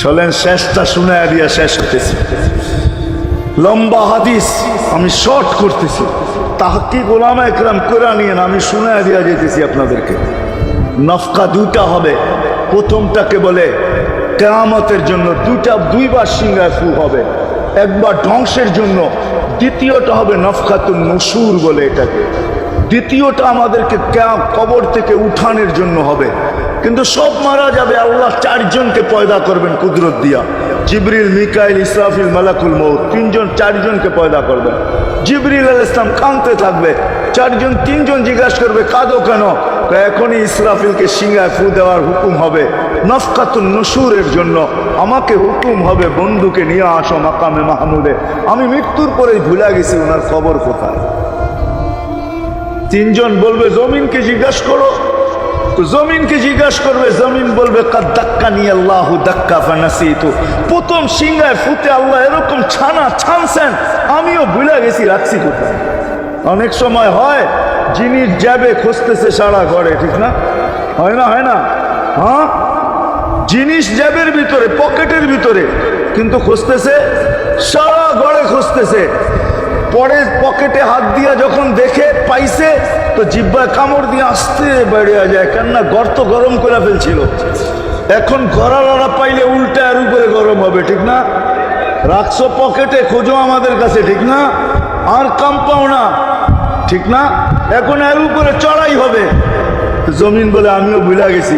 চলেন শেষটা শুনে দিয়া শেষ হতেছি। লম্বা হাদিস আমি শর্ট করতেছি, তাহকিক উলামা একরাম করে নিয়ে আমি শুনে দিয়া যেতেছি আপনাদেরকে। নফকা দুইটা হবে, প্রথমটাকে বলে কিয়ামতের জন্য, দুইবার সিংহায় ফু হবে, একবার ধ্বংসের জন্য, দ্বিতীয়টা হবে নফকাতুন নুশুর বলে এটাকে। দ্বিতীয়টা আমাদেরকে কবর থেকে উঠানোর জন্য হবে। কিন্তু সব মারা যাবে, আল্লাহ চারজনকে পয়দা করবেন কুদরত দিয়া। জিবরিল, মিকাইল, ইসরাফিল, মালাকুল মউত, চারজনকে পয়দা করবেন। জিবরিল আলাইহিস সালাম কাঁদতে থাকবে, তিনজন জিজ্ঞাসা করবে কাঁদো কেন? এখনই ইসরাফিলকে সিংহায় ফু দেওয়ার হুকুম হবে নফকাতুন নুশুরের জন্য। আমাকে হুকুম হবে বন্ধুকে নিয়ে আসো মাকামে মাহমুদে। আমি মৃত্যুর পরে ভুলে গেছি ওনার কবর কোথায়। তিনজন বলবে জমিনকে জিজ্ঞাসা করো, জমিনকে জিজ্ঞাসা করবে, জমিন বলবে কাদ দাক্কানি আল্লাহু দাক্কা ফানাসিতু। প্রথম সিংহায় ফুতে আল্লাহ এরকম ছানছেন, আমিও ভুলে গেছি রাখছি কোথায়। অনেক সময় হয় জিনিস যাবে খুঁজতেছে সারা ঘরে, ঠিক না? হয় না? হ্যাঁ, জিনিস জ্যাবের ভিতরে, পকেটের ভিতরে, কিন্তু খুঁজতেছে সারা ঘরে খুঁজতেছে। পরে পকেটে হাত দিয়া যখন দেখে পাইছে তো জিহ্বায় কামড় দিয়ে আসতে বেরিয়ে যায়, কেননা গর্ত গরম করে ফেলছিল। এখন গড়ালড়া পাইলে উল্টা এর উপরে গরম হবে, ঠিক না? রাখছো পকেটে, খোঁজো আমাদের কাছে, ঠিক না? আর কাম পাও না, ঠিক না? এখন এর উপরে চড়াই হবে। জমিন বলে আমিও ভুলে গেছি।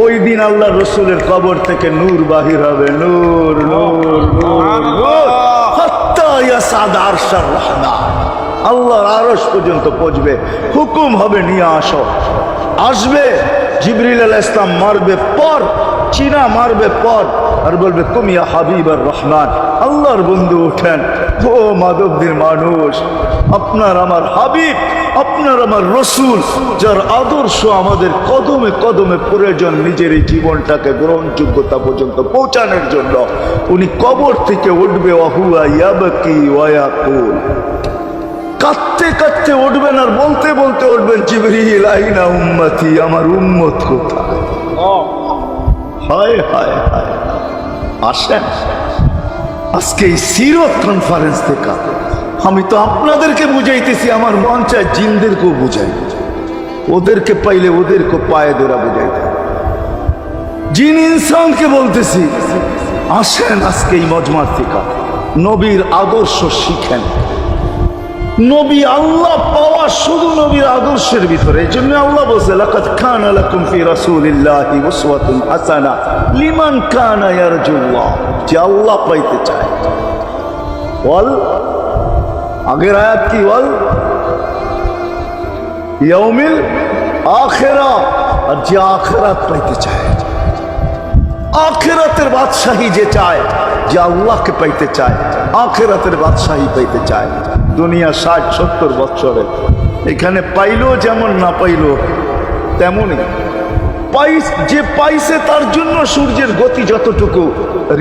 ওই দিন আল্লাহ রসুলের কবর থেকে নূর বাহির হবে, নূর নূর নূর নূর, আল্লাহর আরশ পর্যন্ত পৌঁছবে। হুকুম হবে নিয়ে আসো। আসবে জিবরিল আলাইহিস সালাম, মারবে পর, চিনা মারবে পর, আর বলবে কুমিয়া হাবিবার রহমান, আল্লাহর বন্ধু ওঠেন। ও মাধবদীর মানুষ, আপনার আমার হাবিব, আপনার আমার রসুল, যার আদর্শ আমাদের কদমে কদমে প্রয়োজন নিজের এই জীবনটাকে গ্রহণযোগ্যতা পর্যন্ত পৌঁছানোর জন্য, উনি কবর থেকে উঠবে। ওয়াহুয়া ইয়াবকি ওয়া ইয়াকুল, কাঁদতে কাঁদতে উঠবেন আর বলতে বলতে উঠবেন, জিবরিল আইনা উম্মতি, আমার উম্মত কোথায়? হায় হায় হায়। আসেন আজকে এই সিরত কনফারেন্স থেকে আমি তো আপনাদেরকে বুঝাইতেছি, আমার মন চায় জিনদেরকেও বুঝাই, ওদেরকে পাইলে ওদেরকে পায়ে ধরা বুঝাইতে। জিন ইনসানকে বলতেছি, আসেন আজকে এই মজমার থেকে নবীর আদর্শ শিখেন। নবী আল্লাহ পাওয়া শুধু নবীর আদর্শের ভিতরে। এই জন্য আল্লাহ বলছে লাকাদ কানা লাকুম ফি রাসূলিল্লাহি উসওয়াতুন হাসানাহ লিমান কানা ইয়ারজুল্লাহ, যে আল্লাহ পাইতে চায়। ওয়াল আগের আয়াত কি? ওয়াল ইয়াউমিল আখিরা, আর যে আখিরাত পাইতে চায়, আখিরাতের বাদশাহী যে চায়, যে আল্লাহকে পাইতে চায়, আখিরাতের বাদশাহী পাইতে চায়। দুনিয়া 60-70 বছরে এখানে পাইলো যেমন, না পাইলো তেমনই। যে পাইছে তার জন্য সূর্যের গতি যতটুকু,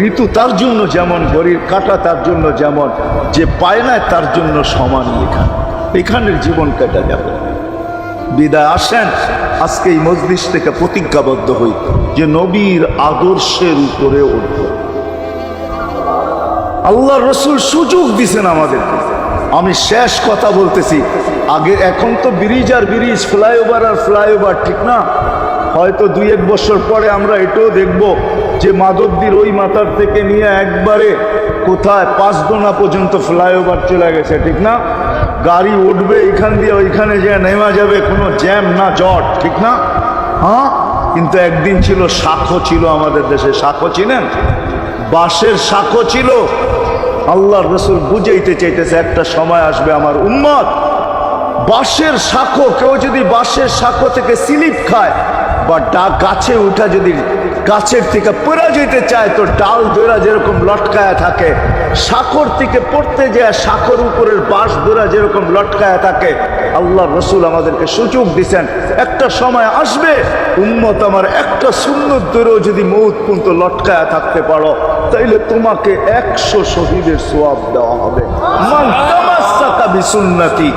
ঋতু তার জন্য যেমন, ঘড়ির কাঁটা তার জন্য যেমন, যে পায় না তার জন্য সমানই এখানের জীবন কেটে যাবে। বিদায় আসেন আজকে এই মজলিস থেকে প্রতিজ্ঞাবদ্ধ হই যে নবীর আদর্শের উপরে উঠব। আল্লাহ রসুল সুযোগ দিছেন আমাদেরকে। আমি শেষ কথা বলতেছি, আগে এখন তো ব্রিজ আর ব্রিজ, ফ্লাইওভার আর ফ্লাইওভার, ঠিক না? হয়তো 2-1 বছর পরে আমরা এটাও দেখব যে মাধবদীর ওই মাথার থেকে নিয়ে একবারে কোথায় পাঁচদোনা পর্যন্ত ফ্লাইওভার চলে গেছে, ঠিক না? গাড়ি উঠবে এখান দিয়ে ওইখানে যে নেমা যাবে, কোনো জ্যাম না জট, ঠিক না? হ্যাঁ, কিন্তু একদিন ছিল শাখো, ছিল আমাদের দেশে শাখো, চিনেন? বাঁশের শাখো ছিল। আল্লাহর রসুল বুঝাইতে চাইতেছে একটা সময় আসবে আমার উম্মত বাঁশের শাখো, কেউ যদি বাঁশের শাখো থেকে স্লিপ খায় বা গাছে উঠা যদি গাছের থেকে পড়ে যেতে চায়, তো ডাল ধরা যেরকম লটকায়া থাকে, শাখর থেকে পড়তে যায় শাখর উপরের বাঁশ ধরা যেরকম লটকায়া থাকে। আল্লাহ রসুল আমাদেরকে সুযোগ দিচ্ছেন, একটা সময় আসবে উম্মত আমার একটা সুন্নত ধরেও যদি মউত পর্যন্ত লটকায়া থাকতে পারো, তাইলে তোমাকে 100 শহীদের সওয়াব দেওয়া হবে। মান তামাসসাকা বিসুন্নতি,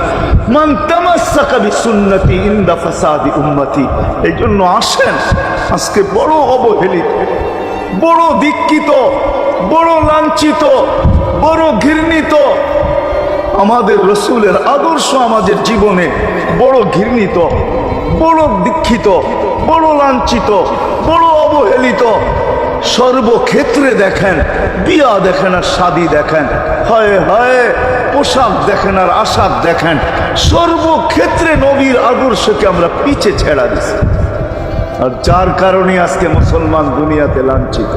মান তামাসসাকা বিসুন্নতি ইনদা ফাসাদি উম্মতি। এই জন্য আসেন, আজকে বড় অবহেলিত বড় দীক্ষিত, বড় লাঞ্ছিত, বড় ঘৃণিত। আমাদের রসুলের আদর্শ আমাদের জীবনে বড় ঘৃণিত, বড় দীক্ষিত, বড় লাঞ্ছিত, বড় অবহেলিত। সর্বক্ষেত্রে দেখেন, বিয়া দেখেন আর শাদী দেখেন, হায় হায় পোশাক দেখেন আর আশাক দেখেন, সর্বক্ষেত্রে নবীর আদর্শকে আমরা পিছে ছেড়া দিচ্ছি। আর যার কারণে আজকে মুসলমান দুনিয়াতে লাঞ্ছিত,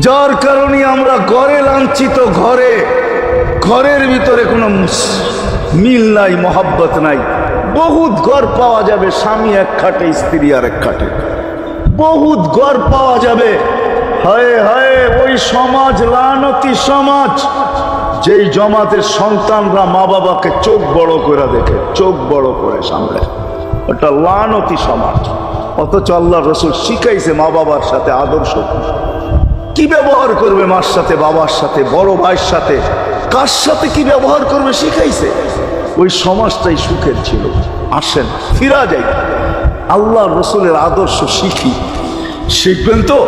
যার কারণে আমরা ঘরে লাঞ্ছিত, ঘরের ভিতরে কোনো মিল নাই, মহাব্বত নাই। বহুত ঘর পাওয়া যাবে, স্বামী এক খাটে, স্ত্রী আর এক খাটে, বহুত ঘর পাওয়া যাবে। হায় হায় ওই সমাজ লানতি সমাজ, যেই জমাতের সন্তানরা মা বাবাকে চোখ বড় করে দেখে, চোখ বড় করে সামনে, ওটা লানতি সমাজ। অথচ আল্লাহ রসুল শিখাইছে মা বাবার সাথে আদর্শ কি ব্যবহার করবে, মার সাথে, বাবার সাথে, বড় ভাইয়ের সাথে, কার সাথে কি ব্যবহার করবে শিখাইছে। ওই সমাজটাই সুখের ছিল। আসেন ফিরা যাই, আল্লাহ রসুলের আদর্শ শিখি। শিখবেন তো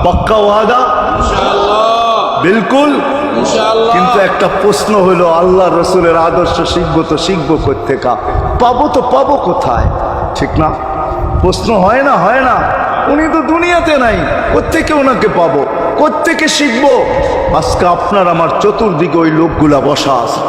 পাক্কা ওয়াদা? বিলকুল। কিন্তু একটা প্রশ্ন হলো, আল্লাহ রসুলের আদর্শ শিখবো তো শিখবো কোত্থেকা, পাবো তো পাবো কোথায়? ঠিক না? প্রশ্ন হয় না? হয় না? উনি তো দুনিয়াতে নাই, কোত্থেকে ওনাকে পাবো, কোত্থেকে শিখবো? আজকে আপনার আমার চতুর্দিকে ওই লোকগুলা বসা আছে,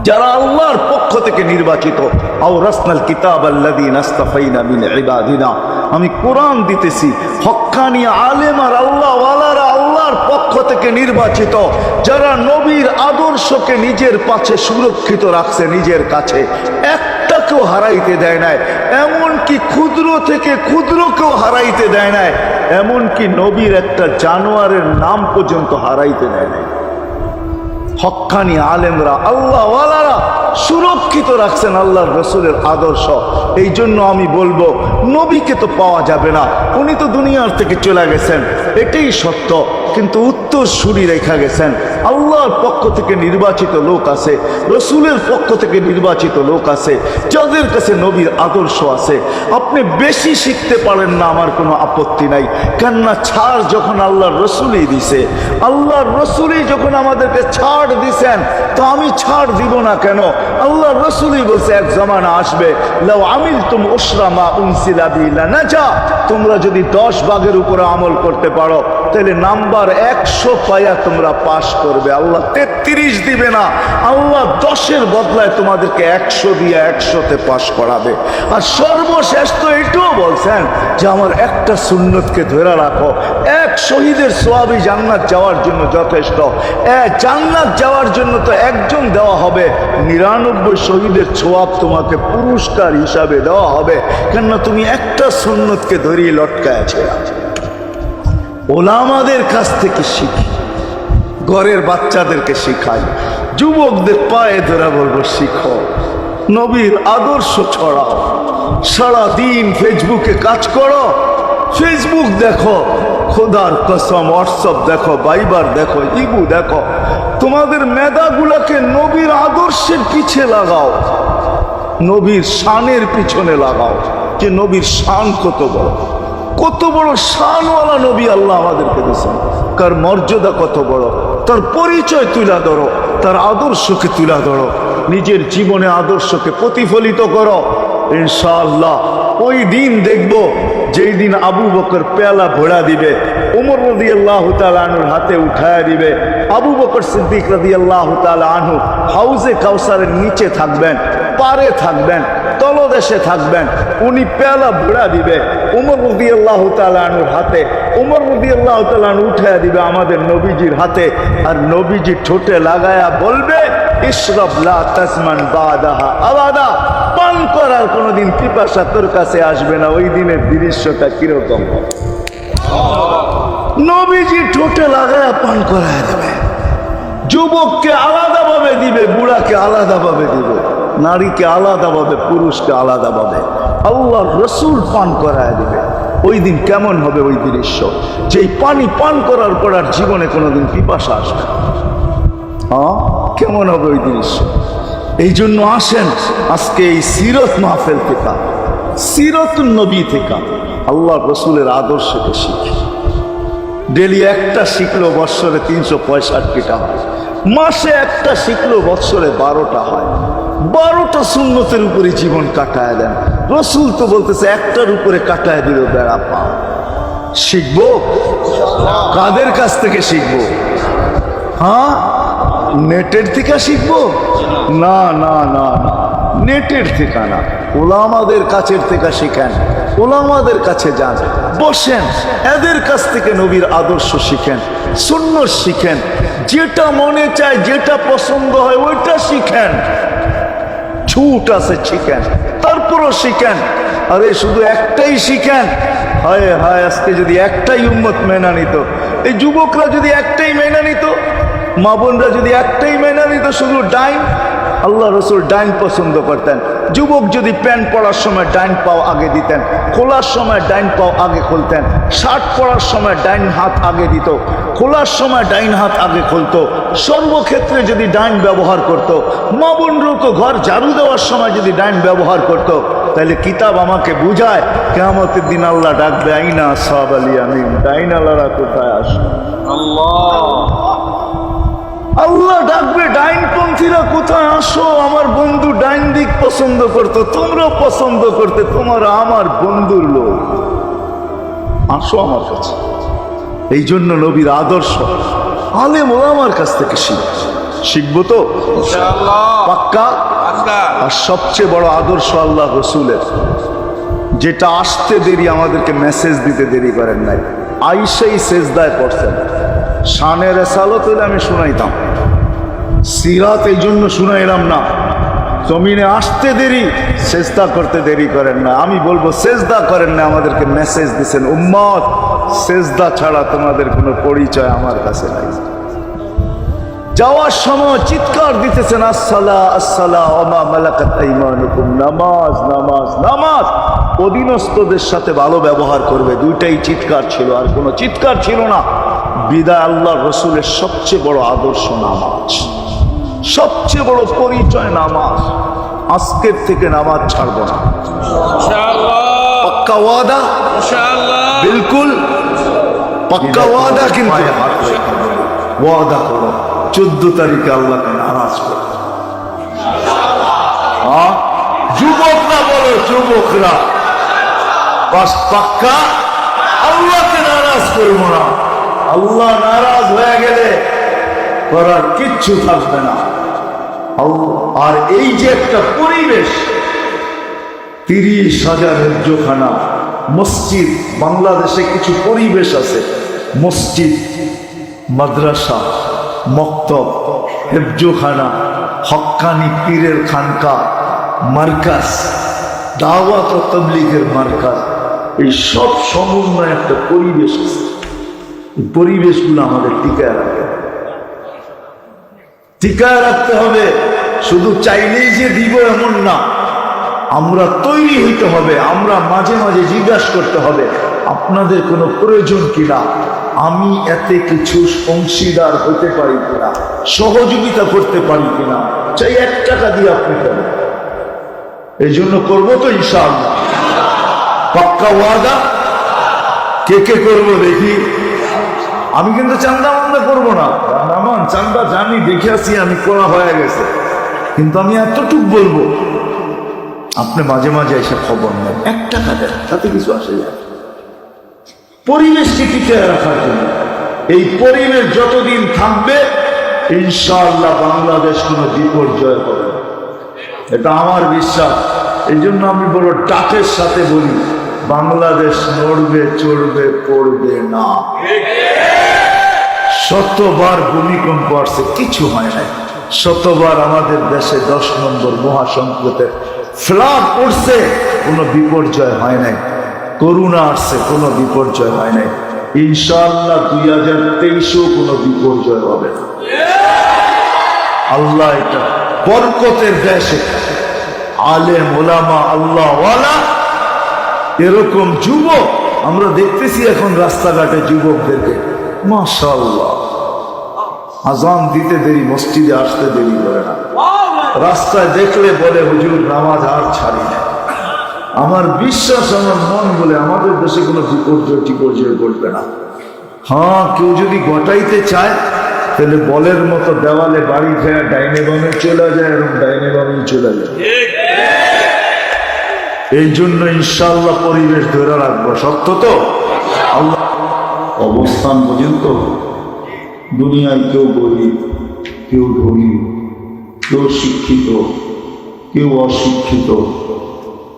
যারা আল্লাহর পক্ষ থেকে নির্বাচিত। আওরাসনাল কিতাব আল্লাযীনা ইসতাফাইনা মিন ইবাদিনা। আমি কোরআন দিতেছি, হক্কানি আলেম আর আল্লাহ ওয়ালারা আল্লাহর পক্ষ থেকে নির্বাচিত, যারা নবীর আদর্শকে নিজের পাশে সুরক্ষিত রাখছে, নিজের কাছে একটাকেও হারাইতে দেয় নাই। এমনকি ক্ষুদ্র থেকে ক্ষুদ্রকেও হারাইতে দেয় নাই, এমনকি নবীর একটা জানোয়ারের নাম পর্যন্ত হারাইতে দেয় নাই। হক্কানি আলেমরা আল্লাহ ওয়ালারা সুরক্ষিত রাখছেন আল্লাহর রসুলের আদর্শ। এই জন্য আমি বলবো, নবীকে তো পাওয়া যাবে না, উনি তো দুনিয়ার থেকে চলে গেছেন, এটাই সত্য। কিন্তু উত্তর সুরি রেখা গেছেন। আল্লাহর পক্ষ থেকে নির্বাচিত লোক আছে, রসুলের পক্ষ থেকে নির্বাচিত লোক আছে, যাদের কাছে নবীর আদর্শ আছে। আপনি বেশি শিখতে পারেন না, আমার কোনো আপত্তি নাই। কেননা ছাড় যখন আল্লাহর রসুলই দিছে, আল্লাহর রসুলই যখন আমাদেরকে ছাড় দিছেন, তো আমি ছাড় দিব না কেন? আল্লাহর রসুলই বলছে, এক জামানা আসবে, লাউ আমিলতুম উশরা মা উনসিলা বি লানাজা, তোমরা যদি 10 ভাগের উপরে আমল করতে পারো, তাহলে নাম্বার 100 পাইয়া তোমরা পাশ করবে। আল্লাহ 33 দিবে না, আল্লাহ 10-এর বদলায় তোমাদেরকে 100 দিয়ে 100-তে পাশ করাবে। আর সর্বশেষ তো এটাও বলছেন যে আমার একটা সুন্নতকে ধরে রাখো, এক শহীদের সোয়াবি জান্নাত যাওয়ার জন্য যথেষ্ট। জান্নাত যাওয়ার জন্য তো একজন দেওয়া হবে, 99 শহীদের সোয়াব তোমাকে পুরস্কার হিসাবে দেওয়া হবে। কেননা তুমি একটা সুন্নতকে ধরিয়ে লটকায় আছে। ওলামাদের কাছ থেকে শিখি, ঘরের বাচ্চাদেরকে শিখাই, যুবকদের পায়ে ধরে বলবো, শিখো, নবীর আদর্শ ছড়াও। সারাদিন ফেসবুকে কাজ করো, ফেসবুক দেখো, খোদার কসম হোয়াটসঅ্যাপ দেখো, ভাইবার দেখো, ইবু দেখো। তোমাদের মেধাগুলাকে নবীর আদর্শের পিছে লাগাও, নবীর শানের পিছনে লাগাও, যে নবীর শান কত বড়, কত বড় শানওয়ালা নবী আল্লাহ আমাদেরকে দিয়েছেন, তার মর্যাদা কত বড়, তার পরিচয় তুলে ধরো, তার আদর্শকে তুলে ধরো, নিজের জীবনে আদর্শকে প্রতিফলিত করো। ইনশাআল্লাহ ওই দিন দেখব, যেই দিন আবু বকর পেয়ালা ভোড়া দিবে, ওমর রাদিয়াল্লাহু তাআলা আনহুর হাতে উঠায়া দিবে, আবু বকর সিদ্দিক রাদিয়াল্লাহু তাআলা আনহু হাউজে কাউসারের নিচে থাকবেন, পারে থাকবেন, তলদেশে থাকবেন, উনি পেয়ালা ভোড়া দিবে ওমর রাদিয়াল্লাহু তাআলা আনহুর হাতে, ওমর রাদিয়াল্লাহু তাআলা আনহু উঠায়া দিবে আমাদের নবীজির হাতে, আর নবীজি ঠোঁটে লাগায়া বলবে, ইশরাব লা তাজমান বাদাহা আবাদা, পান করার কোনোদিন পিপাসা তোর কাছে আসবে না। ওই দিনের দৃশ্যটা কিরকম? নবীজি ঠোঁটে লাগায়া পান করায় দেবে, যুবককে আলাদাভাবে দিবে, বুড়াকে আলাদাভাবে দিবে, নারীকে আলাদাভাবে, পুরুষকে আলাদাভাবে, আল্লাহর রসুল পান করায় দিবে। ওই দিন কেমন হবে ওই দৃশ্য? যেই পানি পান করার পর আর জীবনে কোনোদিন পিপাসা আসবে, কেমন হবে ওই দৃশ্য? এই জন্য আসেন আজকে এই সিরত মাহফিল থেকে, সিরতুন নবী থেকে আল্লাহ রসুলের আদর্শকে শিখি। ডেলি একটা শিখলো বৎসরে 365টা হয়, মাসে একটা শিখলো বৎসরে 12টা হয়। 12টা সুন্নতের উপরে জীবন কাটায় দেন। রসুল তো বলতেছে একটার উপরে কাটায় দিল বেড়া পা। শিখবো কাদের কাছ থেকে শিখবো? হ্যাঁ, নেটের থেকে শিখবো? না না না না, নেটের থেকে না, ওলামাদের কাছের থেকে শিখেন। ওলামাদের কাছে যান, বসেন, এদের কাছ থেকে নবীর আদর্শ শিখেন, সুন্নত শিখেন। যেটা মনে চায়, যেটা পছন্দ হয় ওইটা শিখেন। ছুট আছে শিখেন, তারপরও শিখেন। আরে শুধু একটাই শিখেন, হায় হায়, আজকে যদি একটাই উম্মত মেনা নিত, এই যুবকরা যদি একটাই মেনা নিত, মা বোনরা যদি একটাই মেনা নিত, শুধু ডাইন। আল্লাহ রসুল ডাইন পছন্দ করতেন। যুবক যদি প্যান্ট পরার সময় ডাইন পাও আগে দিতেন, খোলার সময় ডাইন পাও আগে খুলতেন, শার্ট পরার সময় ডাইন হাত আগে দিত, খোলার সময় ডাইন হাত আগে খুলতো। সর্বক্ষেত্রে যদি ডাইন ব্যবহার করত, মা বোনরাও তো ঘর ঝাড়ু দেওয়ার সময় যদি ডাইন ব্যবহার করত, তাহলে কিতাব আমাকে বুঝায় কিয়ামতের দিন আল্লাহ ডাকবে, আইনা আসহাব আল ইয়ামিন, ডাইন আল্লাহরা কোথায় আসবে? আল্লাহ ডাকবে, ডাইনপন্থীরা কোথায় আসো? আমার বন্ধু ডাইন দিক পছন্দ করতো, তোমরাও পছন্দ করতে, তোমরা আমার বন্ধুর লোক, আসো আমার কাছে। এই জন্য নবীর আদর্শ আলেম ওলামার কাছ থেকে শিখবো তো পাক্কা। আর সবচেয়ে বড় আদর্শ আল্লাহ রসুলের, যেটা আসতে দেরি, আমাদেরকে মেসেজ দিতে দেরি করেন নাই। আইসাই সেজদায় পড়ছেন। শানের রেসালত হলে আমি শুনাইতাম, সিরাত এই জন্য শুনাইলাম না। জমিনে আসতে দেরি, সেজদা করতে দেরি করেন না। আমি বলবো সেজদা করেন না, আমাদেরকে মেসেজ দিচ্ছেন, উম্মত সেজদা ছাড়া তোমাদের কোনো পরিচয় আমার কাছে নাই। যাওয়ার সময় চিৎকার দিতেছেন, আসসালা আসসালা ওমা মালাকাত আইমানুকুম, নামাজ নামাজ নামাজ। অধীনস্থদের সাথে ভালো ব্যবহার করবে, দুইটাই চিৎকার ছিল, আর কোনো চিৎকার ছিল না। বিদায় আল্লাহ রসুলের সবচেয়ে বড় আদর্শ নামাজ, সবচেয়ে বড় পরিচয় নামাজ। আজকের থেকে নামাজ ছাড়বো না, পাক্কা ওয়াদা, বিলকুল পাক্কা ওয়াদা। কিন্তু ওয়াদা করো 14 তারিখে আল্লাহকে নারাজ করো। যুবকরা বলো, যুবকরা বাস পাক্কা আল্লাহকে নারাজ করবো না। আল্লাহ নারাজ হয়ে গেলে করার কিচ্ছু থাকবে না। আর এই যে একটা পরিবেশ, 30,000 হেফজোখানা মসজিদ, বাংলাদেশে কিছু পরিবেশ আছে, মসজিদ, মাদ্রাসা, মক্তব, হেফজোখানা, হক্কানি পীরের খানকা, মার্কাজ, দাওয়াত ও তাবলীগের মার্কাজ, এই সব সমন্বয়ে একটা পরিবেশ আছে। এই পরিবেশগুলো আমাদের টিকায় রাখতে হবে। শুধু চাইলেই যে দিব এমন না, আমরা তৈরি হইতে হবে। আমরা মাঝে মাঝে জিজ্ঞাসা করতে হবে, আপনাদের কোনো প্রয়োজন কিনা, আমি এতে কিছু অংশীদার হতে পারি কিনা, সহযোগিতা করতে পারি কিনা। চাই 1 টাকা দিয়ে আপনি করেন, এই জন্য করবো তো ইনশাআল্লাহ, পাক্কা ওয়াদা। কে কে করবো দেখি। আমি কিন্তু চান্দা মান্দা করবো না, নামান চান্দা জানি, দেখে আসি আমি, করা হয়ে গেছে। কিন্তু আমি এতটুক বলবো, আপনি মাঝে মাঝে এসে খবর নেন, 1 টাকা দেন, তাতে কিছু আসে যায়। পরিবেশকে টিকিয়ে রাখার জন্য, এই পরিবেশ যতদিন থাকবে ইনশাআল্লাহ বাংলাদেশ কোনো বিপর্যয় হবে না, এটা আমার বিশ্বাস। এই জন্য আমি বড় ডাকের সাথে বলি, বাংলাদেশ নড়বে, চড়বে, পড়বে না। শতবার ভূমিকম্প আসছে, কিছু হয় নাই। শতবার আমাদের দেশে 10 নম্বর মহাসংকটের ফ্লাড পড়ছে, কোনো বিপর্যয় হয় নাই। করোনা আসছে, কোনো বিপর্যয় হয় নাই। ইনশাআল্লাহ 2023-ও কোনো বিপর্যয় হবে না। আল্লাহ এটা বরকতের দেশে, আলেম ওলামা আল্লাহ ওয়ালা, এরকম যুবক আমরা দেখতেছি এখন রাস্তাঘাটে যুবকদেরকে, মাশাআল্লাহ, আজান দিতে দেরি, মসজিদে আসতে দেরি করে না। রাস্তায় দেখলে বলে, হুজুর নামাজ আর ছাড়ি না। আমার বিশ্বাস, আমার মন বলে আমাদের দেশে কোনো বিপর্যয় টিপর্যয় ঘটবে না। হ্যাঁ, কেউ যদি গটাইতে চায় তাহলে বলের মতো দেওয়ালে বাড়ি খেয়ে ডাইনে বামে চলে যায়, এবং ডাইনে বামে চলে যায়। এই জন্য ইনশাআল্লাহ পরিবেশ ধরে রাখবো। সত্য তো? আল্লাহ অবস্থান পর্যন্ত দুনিয়ায় কেউ গরিব, কেউ ধনী, কেউ শিক্ষিত, কেউ অশিক্ষিত,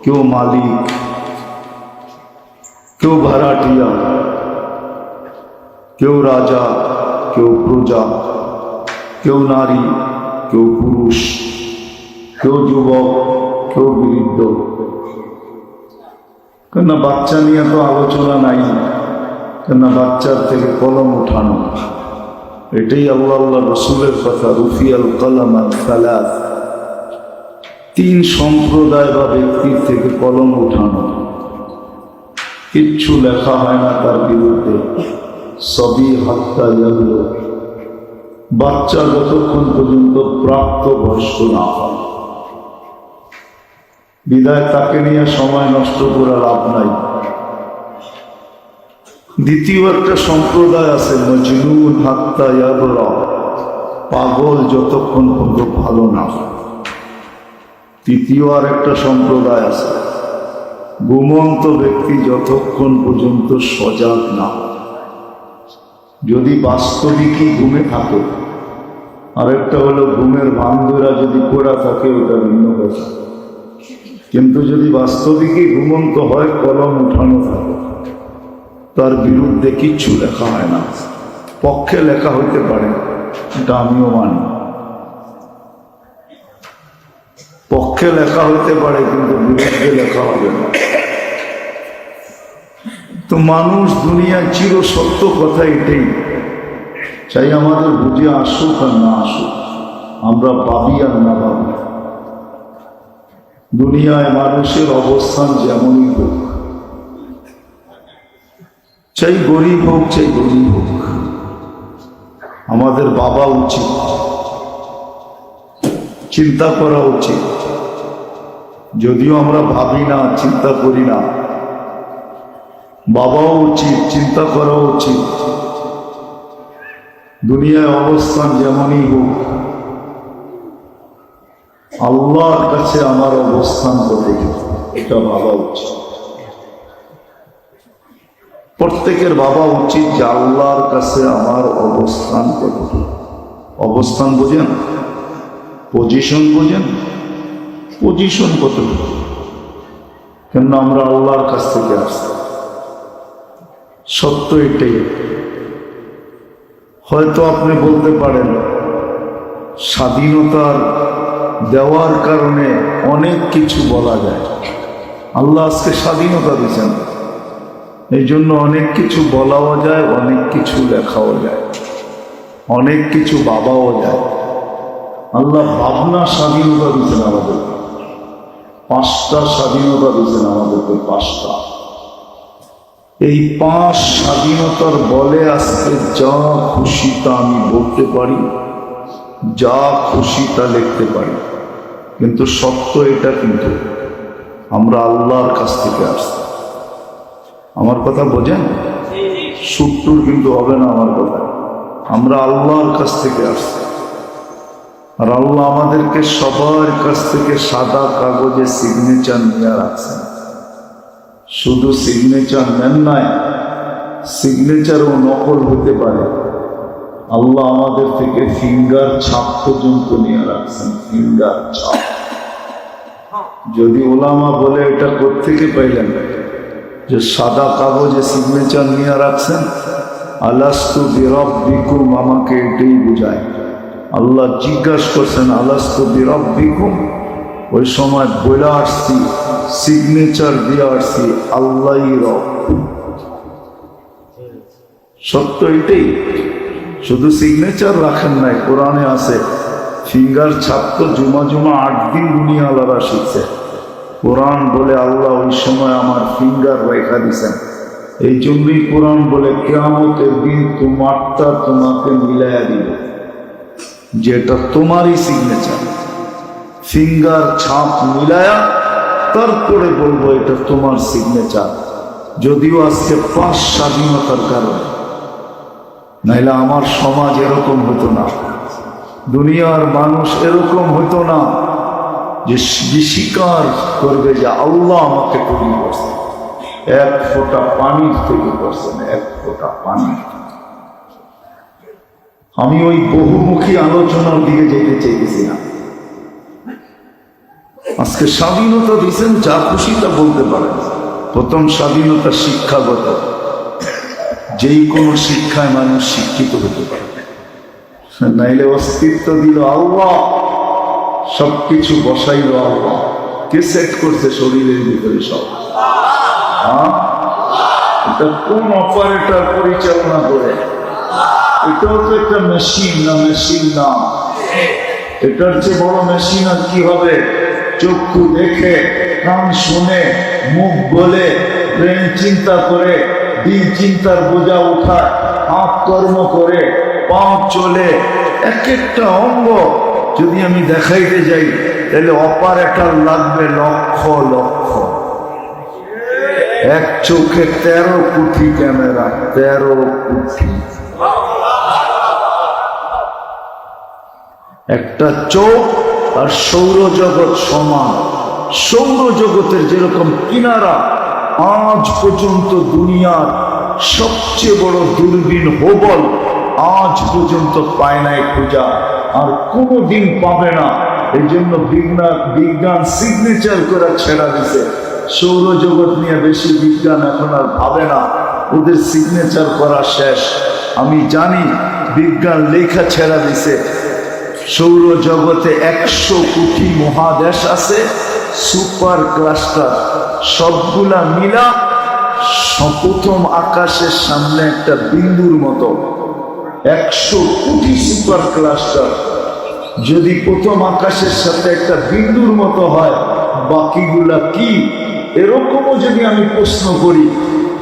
কেউ মালিক, কেউ ভাড়াটিয়া, কেউ রাজা, কেউ প্রজা, কেউ নারী, কেউ পুরুষ, কেউ যুবক, কেউ বৃদ্ধ। কেননা বাচ্চা নিয়ে তো আলোচনা নাই, কেননা বাচ্চার থেকে কলম উঠানো, এটাই আল্লাহ আল্লাহ রসুলের কথা। রুফিয়াল কলম আল সালাস, 3 সম্প্রদায় বা ব্যক্তির থেকে কলম উঠানো, কিচ্ছু লেখা হয় না তার বিরুদ্ধে। সবই হত্যা যাবে বাচ্চা যতক্ষণ পর্যন্ত প্রাপ্ত বয়স্ক না হয়। বিদায় তাকে নিয়ে সময় নষ্ট করে লাভ নাই। দ্বিতীয় একটা সম্প্রদায় আছে, মজনুন হাত্তা ইয়াবরা, পাগল যতক্ষণ পর্যন্ত ভালো না হয়। তৃতীয় আর একটা সম্প্রদায় আছে, ঘুমন্ত ব্যক্তি যতক্ষণ পর্যন্ত সজাগ না হয়। যদি বাস্তবিকই ঘুমে থাকে, আরেকটা হলো ঘুমের বান্ধবীরা যদি পড়া থাকে, ওটা ভিন্ন কথা। কিন্তু যদি বাস্তবিকই ঘুমন্ত হয়, কলম উঠানো থাকে, তার বিরুদ্ধে কিচ্ছু লেখা হয় না। পক্ষে লেখা হইতে পারে, এটা আমিও মানি। পক্ষে লেখা হইতে পারে, কিন্তু বিরুদ্ধে লেখা হবে না। তো মানুষ দুনিয়া চির সত্য কথা এটাই, চাই আমাদের বুঝে আসুক আর না আসুক, আমরা ভাবি আর না ভাবি। দুনিয়ায় মানুষের অবস্থান যেমনই হোক, চাই গরিব হোক, চাই গরিব হোক, আমাদের ভাবা উচিত, চিন্তা করা উচিত। যদিও আমরা ভাবি না, চিন্তা করি না, ভাবাও উচিত, চিন্তা করা উচিত। দুনিয়ায় অবস্থান যেমনই হোক, আল্লাহর কাছে আমার অবস্থান কতটুকু, এটা ভাবা উচিত। প্রত্যেকের ভাবা উচিত যে আল্লাহর কাছে আমার অবস্থান কতটুকু। অবস্থান বোঝেন? পজিশন বোঝেন? পজিশন কতটুকু? কেন আমরা আল্লাহর কাছ থেকে আসছি। সত্য এটাই। হয়তো আপনি বলতে পারেন স্বাধীনতার দেওয়ার কারণে অনেক কিছু বলা যায়। আল্লাহ আজকে স্বাধীনতা দিয়েছেন, এই জন্য অনেক কিছু বলাও যায়, অনেক কিছু লেখাও যায়, অনেক কিছু ভাবাও যায়। আল্লাহ ভাবনা স্বাধীনতা দিয়েছেন আমাদেরকে, 5টা স্বাধীনতা দিয়েছেন আমাদেরকে, 5টা। এই 5 স্বাধীনতার বলে আজকে যা খুশি তা আমি বলতে পারি, যা খুশি তা লিখতে পারি। কিন্তু সত্য এটা, কিন্তু আমরা আল্লাহর কাছ থেকে আসছি। আমার কথা বোঝেন? সূত্র কিন্তু হবে না আমার কথা। আমরা আল্লাহর কাছ থেকে আসছি, আর আল্লাহ আমাদেরকে সবার কাছ থেকে সাদা কাগজে সিগনেচার নিয়ে রাখছেন। শুধু সিগনেচার নেন নাই, সিগনেচারও নকল হতে পারে। আল্লাহ আমাদের থেকে ফিঙ্গার ছাপ পর্যন্ত নিয়ে রাখছেন, ফিঙ্গার ছাপ। যদি ওলামা বলে এটা কোত্থেকে পাইলেন যে সাদা কাগজে সিগনেচার নিয়ে রাখছেন? আলাস্তু বিরাব্বিকুম, আমাকে এটাই বুঝায়। আল্লাহ জিজ্ঞাসা করছেন আলাস্তু বিরাব্বিকুম, ওই সময় বলে আসছি, সিগনেচার দিয়ে আসছি আল্লাহই রব। সত্য এটাই। শুধু সিগনেচার রাখেন নাই, কোরআনে আছে ফিঙ্গার ছাপ তো জুমা 8 দিন দুনিয়া আলাদা শিখছে। কোরআন বলে আল্লাহ ওই সময় আমার ফিঙ্গার রেখা দিছেন। এই জন্যই কোরআন বলে কিয়ামতের দিন তোমারটা তোমাকে মিলাইয়া দিব, যেটা তোমারই সিগনেচার। ফিঙ্গার ছাপ মিলায়া তারপরে বলবো এটা তোমার সিগনেচার। যদিও আজকে 5 স্বাধীনতার কারণে, নাইলে আমার সমাজ এরকম হতো না, দুনিয়ার মানুষ এরকম হতো না যে স্বীকার করবে যে আল্লাহ আমাকে তৈরি করছে, 1 ফোঁটা পানির থেকে করছেন, 1 ফোঁটা পানি। আমি ওই বহুমুখী আলোচনার দিকে যেতে চেয়েছি না। আজকে স্বাধীনতা দিয়েছেন, যা খুশি তা বলতে পারেন। প্রথম স্বাধীনতা শিক্ষাগত, যেই কোনো শিক্ষায় মানুষ শিক্ষিত হতে পারে, নাইলে অস্তিত্ব দিল আল্লাহ, সবকিছু বসাইল আল্লাহ। কে সেট করছে শরীরের ভিতরে সব? এটা কোন অপারেটর পরিচালনা করে? এটাও তো একটা মেশিন না? মেশিন না, এটার চেয়ে বড় মেশিন আর কি হবে? চক্ষু দেখে, কান শুনে, মুখ বলে, ব্রেন চিন্তা করে, দিন চিন্তার বোঝা উঠায়, হাত কর্ম করে, পা চলে, এক একটা অঙ্গ যদি আমি দেখাইতে যাই তাহলে অপারেটর লাগবে লক্ষ লক্ষ। এক চোখে 13 কোটি ক্যামেরা, 13 কোটি। একটা চোখ আর সৌরজগৎ সমান। সৌরজগতের যেরকম কিনারা, আজ পর্যন্ত দুনিয়ার সবচেয়ে বড় দূরবীন হুবল আজ পর্যন্ত পায় নাই পূজা, আর কোনোদিন পাবে না। এই জন্য বিজ্ঞান সিগনেচার করে ছেড়া দিছে। সৌরজগৎ নিয়ে বেশি বিজ্ঞান এখন আর ভাবে না, ওদের সিগনেচার করা শেষ। আমি জানি বিজ্ঞান লেখা ছেড়া দিছে, সৌরজগতে 100 কোটি মহাদেশ আছে, সুপার ক্লাস্টার, সবগুলা মিলা প্রথম আকাশের সামনে একটা বিন্দুর মতো। 100 কোটি সুপার ক্লাস্টার যদি প্রথম আকাশের সাথে একটা বিন্দুর মতো হয়, বাকিগুলা কি? এরকমও যদি আমি প্রশ্ন করি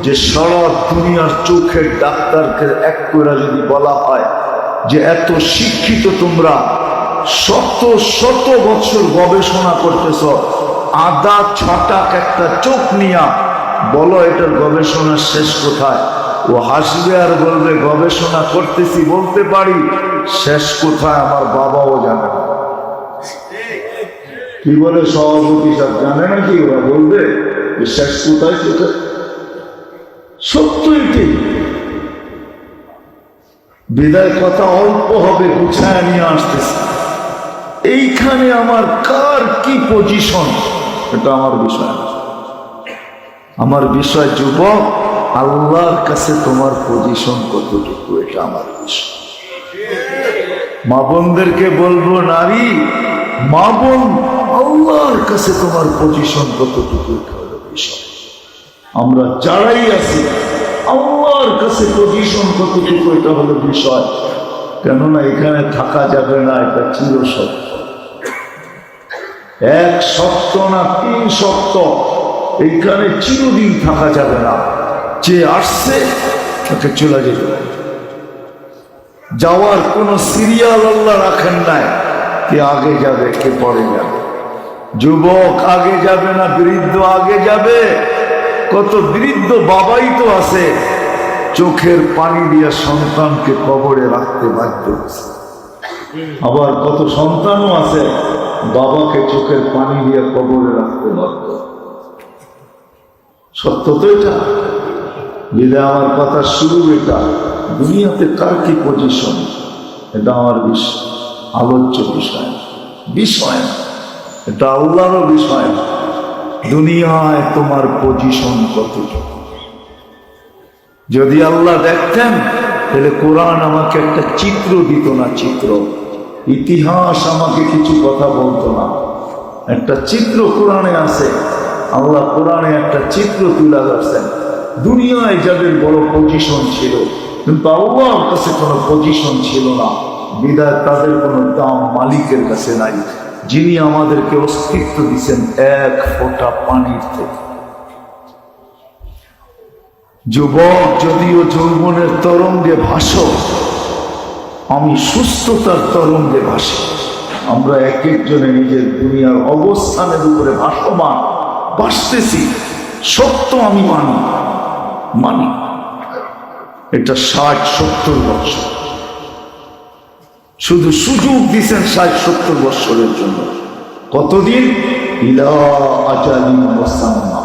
যে সারা দুনিয়ার চোখের ডাক্তারকে এক করে যদি বলা হয় যে এত শিক্ষিত তোমরা, শত শত বছর গবেষণা করতেছ, আধা ছটাক একটা চোখ নিয়া বলো এটার গবেষণার শেষ কোথায়? ও হাসবে আর বলবে গবেষণা করতেছি, বলতে পারি শেষ কোথায় আমার বাবাও জানে না। কি বলে সভাপতি সব জানে নাকি? ওরা বলবে শেষ কোথায় কোথায়। সত্য এটি। বিদায় কথা অল্প হবে, গুছায় নিয়ে আসতেছে। এইখানে আমার কার কি পজিশন এটা আমার বিষয় না। আমার বিষয় যুবক, আল্লাহর কাছে তোমার পজিশন কতটুকু, এটা আমার বিষয়। মা বোনদেরকে বলবো, নারী মা বোন, আল্লাহর কাছে তোমার পজিশন কতটুকু, এটা হলো বিষয়। আমরা যারাই আছি আল্লাহর কাছে পজিশন কতটুকু, এটা হলো বিষয়। কেননা এখানে থাকা যাবে না, এটা চিরসত্য। 1 সপ্তাহ না 3 সপ্তাহ, এইখানে চিরদিন থাকা যাবে না। যে আসছে তাকে চলে যেতে, যাওয়ার কোন সিরিয়াল আল্লাহ রাখেন নাই, কে আগে যাবে কে পরে যাবে। যুবক আগে যাবে না, বৃদ্ধ আগে যাবে। কত বৃদ্ধ বাবাই তো আছে চোখের পানি দিয়ে সন্তানকে কবরে রাখতে বাধ্য হচ্ছে। আবার কত সন্তানও আছে বাবাকে চোখের পানি দিয়ে কবরে রাখতে বাধ্য। সত্য তো এটা। যদি আমার কথা শুরু, এটা দুনিয়াতে কার কি পজিশন, এটা আমার বিষয়, আলোচ্য বিষয় বিষয় না, এটা আল্লাহরও বিষয় না। দুনিয়ায় তোমার পজিশন কতটুকু যদি আল্লাহ দেখতেন, তাহলে কোরআন আমাকে একটা চিত্র দিত না। চিত্র, ইতিহাস আমাকে কিছু কথা বলতো না। একটা চিত্র কোরআনে আছে। আল্লাহ কোরআনে একটা চিত্র তুলে ধরছেন। দুনিয়ায় যাদের বড় পজিশন ছিল, কিন্তু আল্লাহর কাছে কোনো পজিশন ছিল না, বিদায় তাদের কোনো দাম মালিকের কাছে নাই, যিনি আমাদেরকে অস্তিত্ব দিচ্ছেন 1 ফোঁটা পানির থেকে। যুবক, যদিও যৌবনের তরঙ্গে ভাসো, আমি সুস্থতার তরঙ্গে ভাসি। আমরা এক একজনে নিজের দুনিয়ার অবস্থানের উপরে ভাসমান, বাঁচতেছি, সত্য আমি মানি মানি। এটা 60-70 বছর, শুধু সুযোগ দিচ্ছেন 60-70 বছরের জন্য। কতদিন? ইলা আজালিন মুসাম্মা,